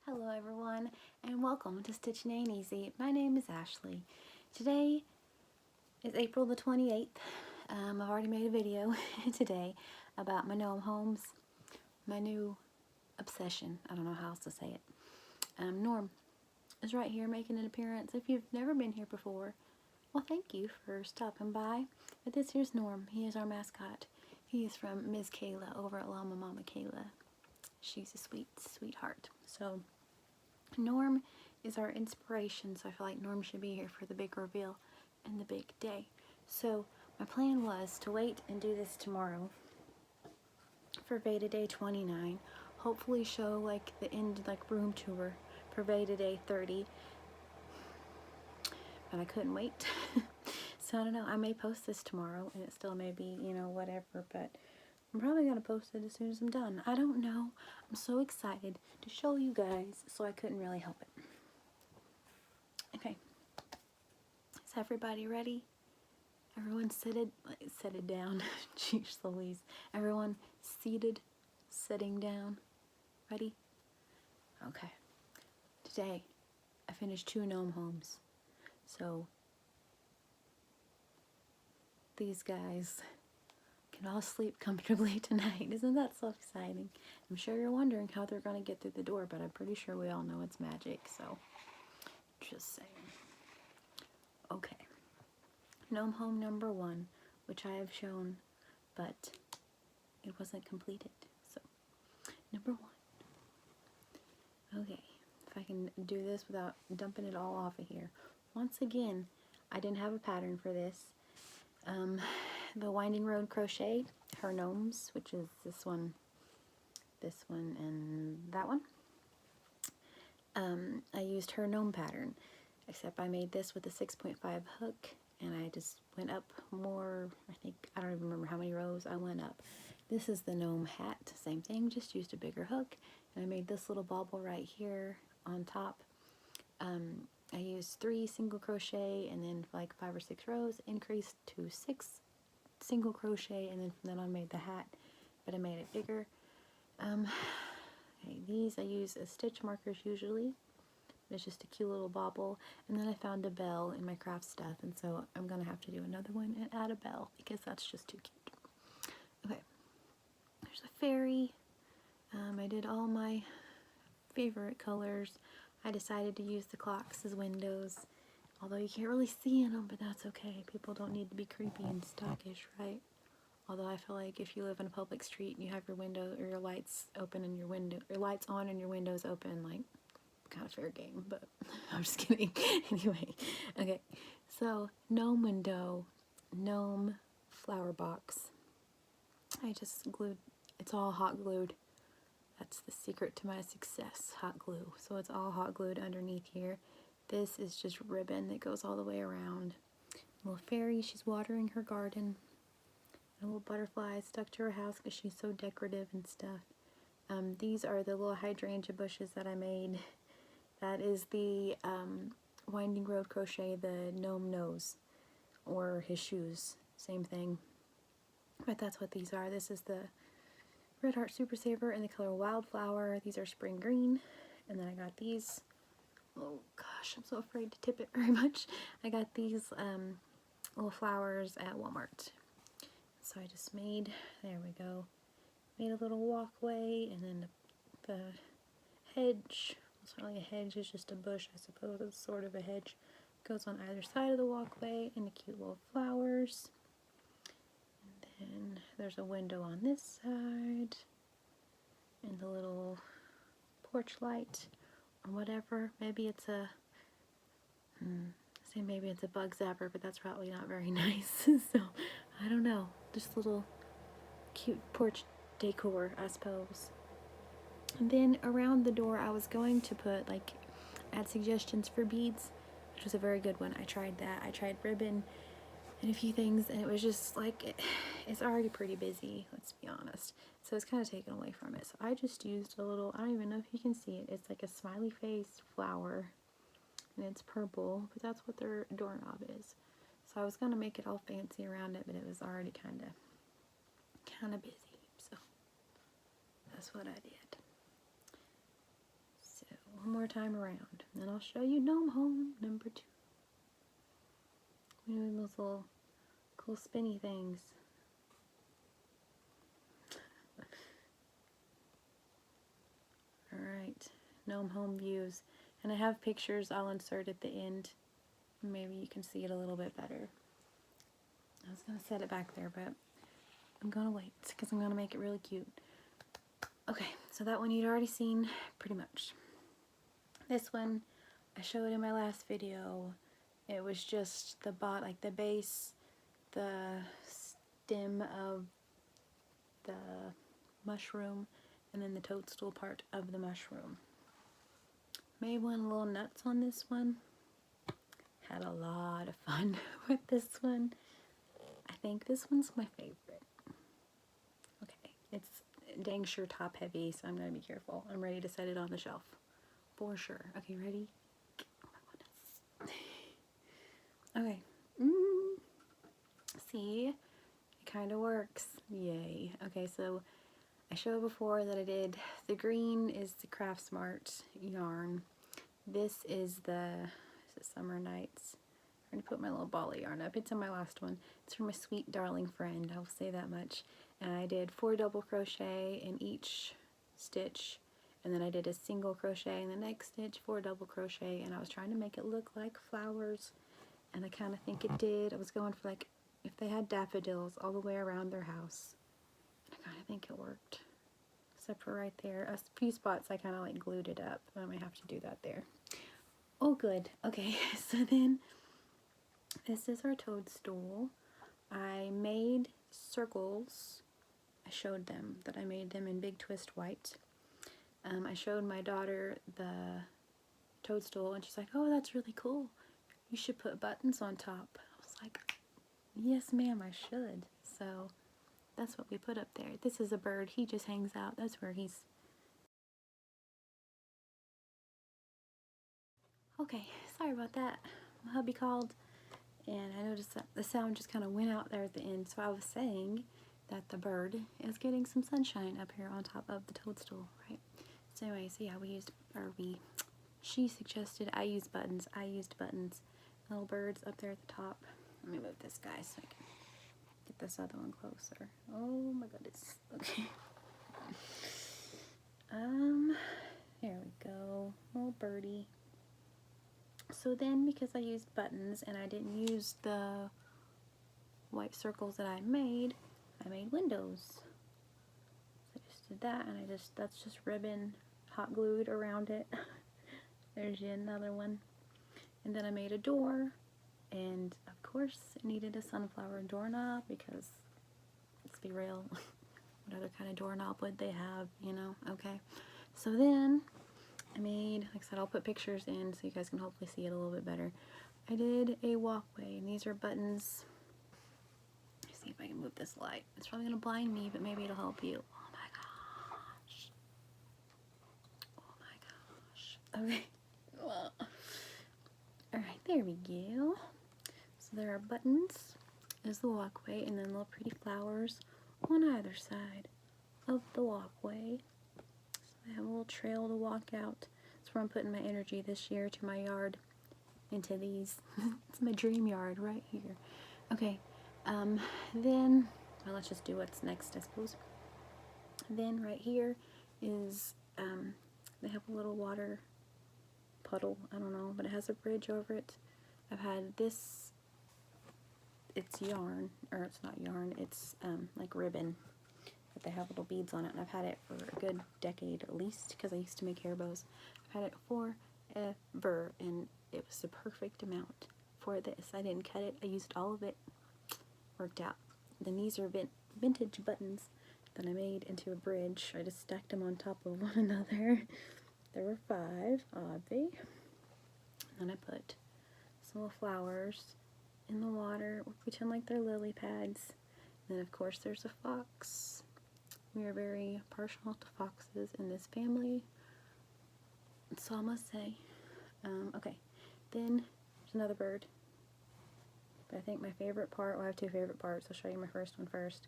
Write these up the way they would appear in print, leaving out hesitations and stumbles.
Hello everyone, and welcome to Stitching Ain't Easy. My name is Ashley. Today is April the 28th. I've already made a video today about my gnome homes, my new obsession. I don't know how else to say it. Norm is right here making an appearance. If you've never been here before, well, thank you for stopping by. But this here's Norm. He is our mascot. He is from Ms. Kayla over at Llama Mama Kayla. She's a sweet, sweetheart. So Norm is our inspiration, so I feel like Norm should be here for the big reveal and the big day. So my plan was to wait and do this tomorrow for VEDA Day 29. Hopefully show like the end, like room tour for VEDA Day 30. But I couldn't wait. So I don't know, I may post this tomorrow and it still may be, you know, whatever, but I'm probably going to post it as soon as I'm done. I don't know. I'm so excited to show you guys, so I couldn't really help it. Okay. Is everybody ready? Everyone seated down. Jeez Louise. Everyone seated, sitting down. Ready? Okay. Today, I finished 2 gnome homes. So, these guys can all sleep comfortably tonight. Isn't that so exciting? I'm sure you're wondering how they're going to get through the door, but I'm pretty sure we all know it's magic, so just saying. Okay. Gnome home number 1, which I have shown, but it wasn't completed. So, number 1. Okay. If I can do this without dumping it all off of here. Once again, I didn't have a pattern for this. The Winding Road Crochet, her Gnomes, which is this one, and that one. I used her gnome pattern, except I made this with a 6.5 hook, and I just went up more, I don't even remember how many rows I went up. This is the gnome hat, same thing, just used a bigger hook, and I made this little bauble right here on top. I used 3 single crochet, and then like 5 or 6 rows, increased to 6 single crochet, and then from then on made the hat, but I made it bigger. Okay, these I use as stitch markers usually. It's just a cute little bauble, and then I found a bell in my craft stuff, and so I'm gonna have to do another one and add a bell because that's just too cute. Okay, there's a fairy. I did all my favorite colors. I decided to use the clocks as windows, although you can't really see in them, but that's okay. People don't need to be creepy and stockish, right? Although I feel like if you live in a public street and you have your window or your lights open and your lights on and your windows open, like, kind of fair game, but I'm just kidding. Anyway, okay, so gnome window, gnome flower box. I just glued, it's all hot glued. That's the secret to my success, hot glue. So it's all hot glued underneath here. This is just ribbon that goes all the way around. A little fairy, she's watering her garden. A little butterfly stuck to her house because she's so decorative and stuff. These are the little hydrangea bushes that I made. That is the Winding Road Crochet, the gnome nose, or his shoes, same thing. But that's what these are. This is the Red Heart Super Saver in the color Wildflower. These are spring green. And then I got these, oh gosh, I'm so afraid to tip it very much. I got these little flowers at Walmart. So I just made, there we go, made a little walkway, and then the hedge, it's not really a hedge, it's just a bush, I suppose, it's sort of a hedge, goes on either side of the walkway, and the cute little flowers. And then there's a window on this side, and the little porch light, or whatever. Maybe it's a, maybe it's a bug zapper, but that's probably not very nice, so I don't know. Just little cute porch decor, I suppose. And then around the door I was going to put, like, add suggestions for beads, which was a very good one. I tried that. I tried ribbon and a few things, and it was just like, it's already pretty busy, let's be honest. So it's kind of taken away from it. So I just used a little, I don't even know if you can see it, it's like a smiley face flower, and it's purple, but that's what their doorknob is. So I was going to make it all fancy around it, but it was already kind of busy, so that's what I did. So more time around. And I'll show you Gnome Home number 2. We're doing those little cool spinny things. Alright, Gnome Home views. And I have pictures I'll insert at the end. Maybe you can see it a little bit better. I was going to set it back there, but I'm going to wait because I'm going to make it really cute. Okay, so that one you'd already seen pretty much. This one I showed in my last video. It was just the like the base, the stem of the mushroom, and then the toadstool part of the mushroom. Made one little nuts on this one. Had a lot of fun with this one. I think this one's my favorite. Okay, it's dang sure top heavy, so I'm gonna be careful. I'm ready to set it on the shelf. For sure. Okay, ready? Oh my goodness. Okay. See? It kind of works. Yay. Okay, so I showed before that I did the green is the Craft Smart yarn. This is the Summer Nights. I'm going to put my little ball of yarn up. It's in my last one. It's from a sweet darling friend, I'll say that much. And I did 4 double crochet in each stitch, and then I did a single crochet in the next stitch, 4 double crochet, and I was trying to make it look like flowers, and I kind of think it did. I was going for like if they had daffodils all the way around their house. I kind of think it worked, except for right there. A few spots I kind of like glued it up. I might have to do that there. Oh good. Okay, so then this is our toadstool. I made circles. I showed them that I made them in Big Twist White. I showed my daughter the toadstool and she's like, oh, that's really cool. You should put buttons on top. I was like, yes ma'am, I should. So that's what we put up there. This is a bird. He just hangs out. That's where he's... Okay, sorry about that. My hubby called and I noticed that the sound just kind of went out there at the end. So I was saying that the bird is getting some sunshine up here on top of the toadstool, right? So anyway, so yeah, she suggested I use buttons. I used buttons. Little birds up there at the top. Let me move this guy so I can get this other one closer. Oh my goodness. Okay. There we go. Little birdie. So then, because I used buttons and I didn't use the white circles that I made windows. So I just did that, and that's just ribbon hot glued around it. There's yet another one. And then I made a door, and of course it needed a sunflower doorknob because, let's be real, what other kind of doorknob would they have, you know? Okay. So then I made, like I said, I'll put pictures in so you guys can hopefully see it a little bit better. I did a walkway, and these are buttons. Let's see if I can move this light. It's probably going to blind me, but maybe it'll help you. Oh my gosh. Oh my gosh. Okay. Alright, there we go. So there are buttons as the walkway, and then little pretty flowers on either side of the walkway. I have a little trail to walk out. That's where I'm putting my energy this year, to my yard, into these. It's my dream yard right here. Okay, then, well, let's just do what's next, I suppose. Then right here is, they have a little water puddle, I don't know, but it has a bridge over it. I've had this, it's yarn, or it's not yarn, it's like ribbon. But they have little beads on it, and I've had it for a good decade at least, because I used to make hair bows. I've had it forever, and it was the perfect amount for this. I didn't cut it, I used all of it. Worked out. Then these are vintage buttons that I made into a bridge. I just stacked them on top of one another. There were 5, oddly. And then I put some little flowers in the water, pretend like they're lily pads. And then of course there's a fox. We are very partial to foxes in this family, so I must say. Okay, then there's another bird. But I think my favorite part, well, I have 2 favorite parts. I'll show you my first one first.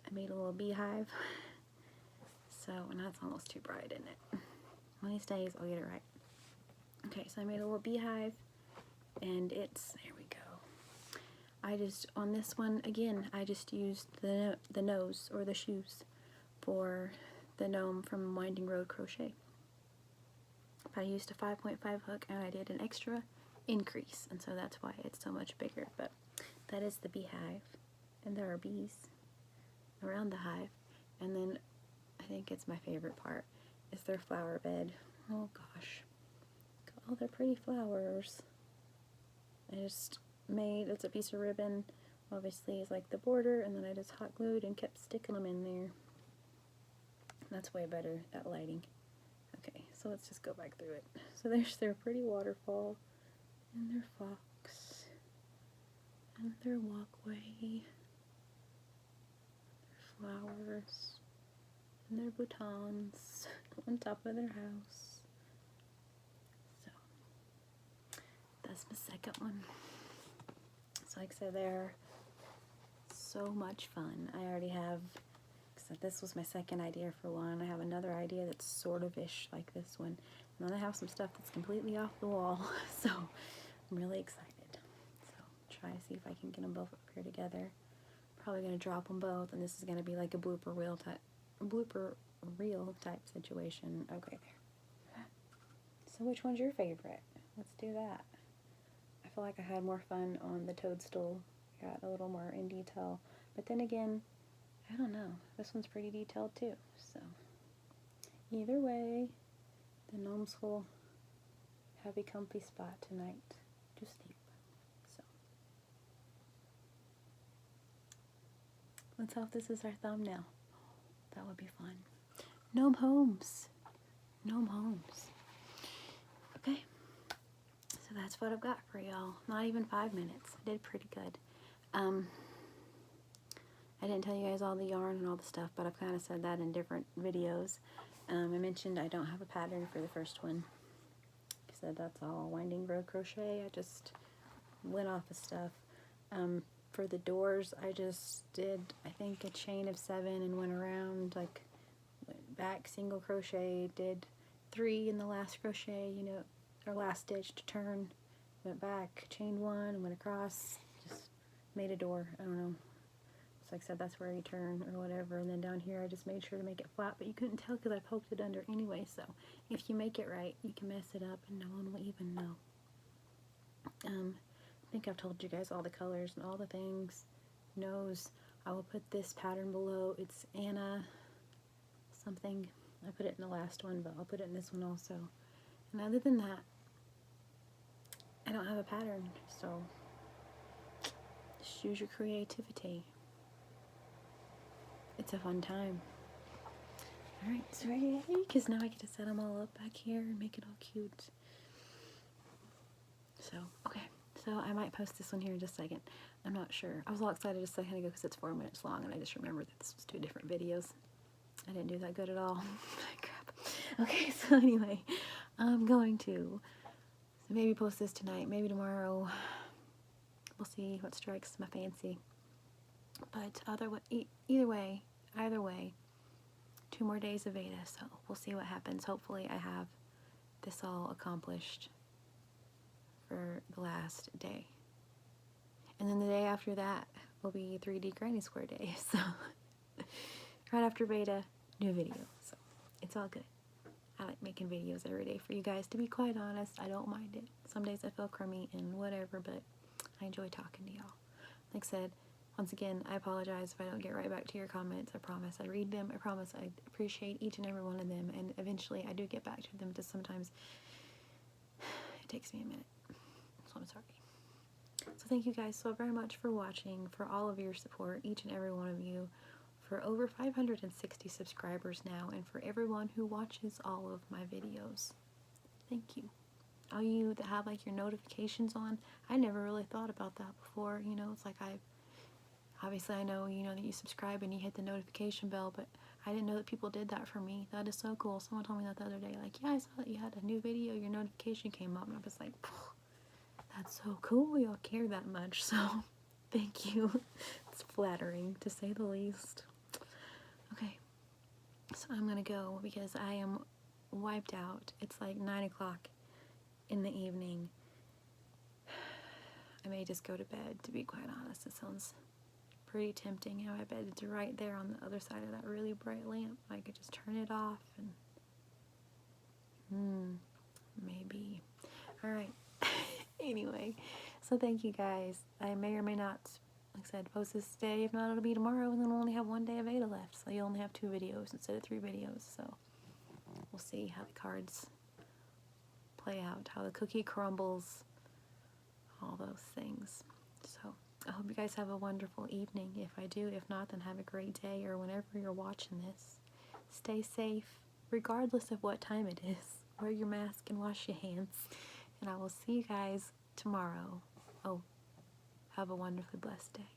I made a little beehive. So, and that's almost too bright, isn't it? One of these days I'll get it right. Okay, so I made a little beehive, and it's, there we go. I just, on this one, again, I just used the nose, or the shoes, for the gnome from Winding Road Crochet. I used a 5.5 hook, and I did an extra increase, and so that's why it's so much bigger. But that is the beehive, and there are bees around the hive. And then I think it's my favorite part is their flower bed. Oh gosh, look at all their pretty flowers. I just made, it's a piece of ribbon, obviously is like the border, and then I just hot glued and kept sticking them in there. That's way better at lighting. Okay, so let's just go back through it. So there's their pretty waterfall, and their fox, and their walkway, their flowers, and their boutons on top of their house. So that's my second one. So like I said, they're so much fun. I already have, except this was my second idea for one. I have another idea that's sort of ish like this one. And then I have some stuff that's completely off the wall. So I'm really excited. So try to see if I can get them both up here together. Probably gonna drop them both, and this is gonna be like a blooper reel type situation. Okay, there. So which one's your favorite? Let's do that. I feel like I had more fun on the Toadstool. Got a little more in detail. But then again, I don't know. This one's pretty detailed too. So either way, the gnomes will have a comfy spot tonight to sleep. So let's hope this is our thumbnail. That would be fun. Gnome homes. Gnome homes. Okay. So that's what I've got for y'all. Not even 5 minutes. I did pretty good. I didn't tell you guys all the yarn and all the stuff, but I've kind of said that in different videos. I mentioned I don't have a pattern for the first one. I said that's all Winding Road Crochet. I just went off of stuff. For the doors, I just did, I think, a chain of 7 and went around, like, went back, single crochet, did 3 in the last crochet, you know, or last stitch to turn, went back, chained 1, and went across, just made a door. I don't know. So like I said, that's where you turn or whatever. And then down here, I just made sure to make it flat, but you couldn't tell because I poked it under anyway. So if you make it right, you can mess it up and no one will even know. I think I've told you guys all the colors and all the things. Nose, I will put this pattern below. It's Anna something. I put it in the last one, but I'll put it in this one also. And other than that, I don't have a pattern, so just use your creativity. It's a fun time. Alright, so ready? Because now I get to set them all up back here and make it all cute. So, okay. So I might post this one here in just a second. I'm not sure. I was all excited a second ago because it's 4 minutes long, and I just remembered that this was 2 different videos. I didn't do that good at all. Crap. Okay, so anyway, I'm going to maybe post this tonight, maybe tomorrow. We'll see what strikes my fancy. But either way, 2 more days of VEDA, so we'll see what happens. Hopefully I have this all accomplished for the last day. And then the day after that will be 3D Granny Square Day, so right after VEDA, new video, so it's all good. I like making videos every day for you guys. To be quite honest, I don't mind it. Some days I feel crummy and whatever, but I enjoy talking to y'all. Like I said, once again, I apologize if I don't get right back to your comments. I promise I read them. I promise I appreciate each and every one of them, and eventually I do get back to them, just sometimes it takes me a minute. So I'm sorry. So thank you guys so very much for watching, for all of your support, each and every one of you, for over 560 subscribers now, and for everyone who watches all of my videos. Thank you. All you that have like your notifications on, I never really thought about that before. You know, it's like obviously I know, you know, that you subscribe and you hit the notification bell, but I didn't know that people did that for me. That is so cool. Someone told me that the other day, like, yeah, I saw that you had a new video, your notification came up, and I was like, that's so cool, y'all care that much, so thank you. It's flattering, to say the least. Okay, so I'm gonna go because I am wiped out. It's like 9 o'clock in the evening. I may just go to bed, to be quite honest. It sounds pretty tempting how I bet it's right there on the other side of that really bright lamp. I could just turn it off and maybe. Alright. Anyway, so thank you guys. I may or may not, like I said, post this today. If not, it'll be tomorrow, and then we'll only have one day of VEDA left. So you'll only have 2 videos instead of 3 videos. So we'll see how the cards play out, how the cookie crumbles, all those things. So I hope you guys have a wonderful evening. If I do, if not, then have a great day, or whenever you're watching this. Stay safe, regardless of what time it is. Wear your mask and wash your hands. And I will see you guys tomorrow. Oh, have a wonderfully blessed day.